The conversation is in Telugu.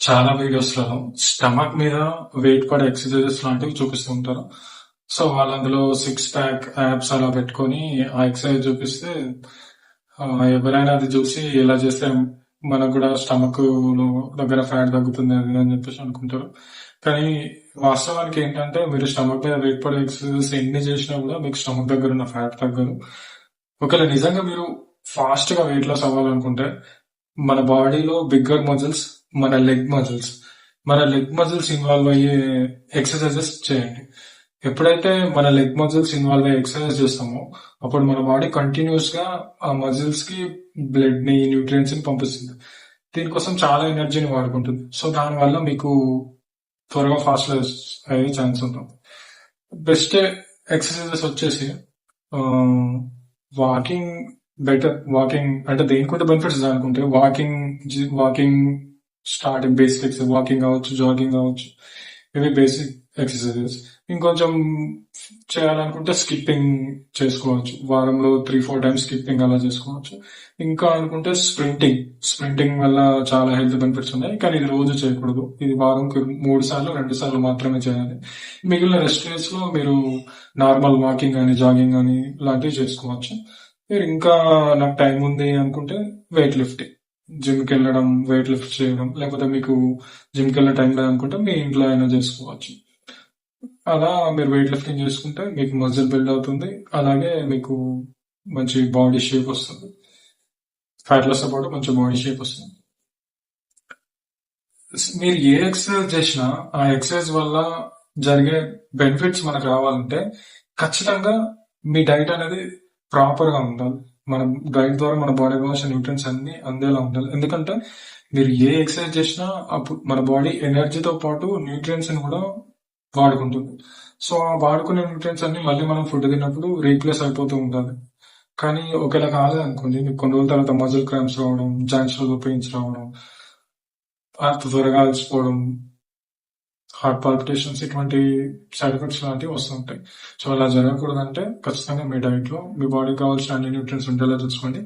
చాలా వీడియోస్‌లలో స్టమక్ మీద వెయిట్ పడే ఎక్సర్‌సైజెస్ లాంటివి చూపిస్తూ ఉంటారు. సో, వాళ్ళు అందులో సిక్స్ ప్యాక్, యాబ్స్ అలా పెట్టుకొని ఆ ఎక్సర్‌సైజ్ చూపిస్తే ఎవరైనా అది చూసి ఇలా చేస్తే మనకు కూడా స్టమక్‌లో దగ్గర ఫ్యాట్ తగ్గుతుంది అది ఇది అని చెప్పేసి అనుకుంటారు. కానీ వాస్తవానికి ఏంటంటే మీరు స్టమక్ మీద వెయిట్ పడే ఎక్సర్‌సైజెస్ ఎన్ని చేసినా కూడా మీకు స్టమక్ దగ్గర ఉన్న ఫ్యాట్ తగ్గదు. ఒకవేళ నిజంగా మీరు ఫాస్ట్‌గా వెయిట్ లాస్ అవ్వాలనుకుంటే మన బాడీలో బిగ్గర్ మజిల్స్, మన లెగ్ మజిల్స్ ఇన్వాల్వ్ అయ్యే ఎక్సర్సైజెస్ చేయండి. ఎప్పుడైతే మన లెగ్ మజిల్స్ ఇన్వాల్వ్ అయ్యే ఎక్సర్సైజ్ చేస్తామో అప్పుడు మన బాడీ కంటిన్యూస్ గా ఆ మజిల్స్ కి బ్లడ్ ని, న్యూట్రియంట్స్ ని పంపిస్తుంది. దీనికోసం చాలా ఎనర్జీని వాడుకుంటుంది. సో దానివల్ల మీకు త్వరగా ఫాస్ట్ లాస్ అయ్యే ఛాన్స్ ఉంటుంది. బెస్ట్ ఎక్సర్సైజెస్ వచ్చేసి వాకింగ్ బెటర్. వాకింగ్ అంటే దేనికుంటే బెనిఫిట్స్ అనుకుంటే వాకింగ్ స్టార్టింగ్ బేసిక్స్ వాకింగ్ కావచ్చు, జాగింగ్ కావచ్చు, ఇవి బేసిక్ ఎక్సర్సైజెస్. ఇంకొంచెం చేయాలనుకుంటే స్కిప్పింగ్ చేసుకోవచ్చు. వారంలో 3-4 టైమ్స్ స్కిప్పింగ్ అలా చేసుకోవచ్చు. ఇంకా అనుకుంటే స్ప్రింటింగ్ వల్ల చాలా హెల్త్ బెనిఫిట్స్ ఉన్నాయి. కానీ ఇది రోజు చేయకూడదు. ఇది వారంకి 3 సార్లు 2 సార్లు మాత్రమే చేయాలి. మిగిలిన రెస్ట్ డేస్ లో మీరు నార్మల్ వాకింగ్ కానీ, జాగింగ్ కానీ లాంటివి చేసుకోవచ్చు. మీరు ఇంకా నాకు టైం ఉంది అనుకుంటే వెయిట్ లిఫ్టింగ్, జిమ్కి వెళ్ళడం, వెయిట్ లిఫ్ట్ చేయడం, లేకపోతే మీకు జిమ్కి వెళ్ళే టైం లేదనుకుంటే మీ ఇంట్లో అయినా చేసుకోవచ్చు. అలా మీరు వెయిట్ లిఫ్టింగ్ చేసుకుంటే మీకు మజిల్ బిల్డ్ అవుతుంది. అలాగే మీకు మంచి బాడీ షేప్ వస్తుంది. ఫ్యాట్ లాస్ తో పాటు మంచి బాడీ షేప్ వస్తుంది. మీరు ఏ ఎక్సర్సైజ్ చేసినా ఆ ఎక్సర్సైజ్ వల్ల జరిగే బెనిఫిట్స్ మనకు రావాలంటే ఖచ్చితంగా మీ డైట్ అనేది ప్రాపర్ గా ఉండాలి. మన డైట్ ద్వారా మన బాడీ కావాల్సిన న్యూట్రియన్స్ అన్ని అందేలా ఉండాలి. ఎందుకంటే మీరు ఏ ఎక్సర్సైజ్ చేసినా అప్పుడు మన బాడీ ఎనర్జీతో పాటు న్యూట్రియన్స్ ని కూడా వాడుకుంటుంది. సో ఆ వాడుకునే న్యూట్రియన్స్ అన్ని మళ్ళీ మనం ఫుడ్ తిన్నప్పుడు రీప్లేస్ అయిపోతూ ఉండాలి. కానీ ఒకవేళ కాలేదనుకోండి, మీకు కొన్ని రోజుల తర్వాత మజిల్ క్రాంప్స్ రావడం, జాయింట్స్ లో పెయిన్స్ రావడం, అంత త్వరగా అలసిపోవడం, హార్ట్ పాల్పిటేషన్స్, ఇటువంటి సైడ్ ఎఫెక్ట్స్ లాంటివి వస్తుంటాయి. సో అలా జరగకూడదంటే ఖచ్చితంగా మీ డైట్ లో మీ బాడీకి కావాల్సిన అన్ని న్యూట్రియన్స్ ఉండేలా చూసుకోండి.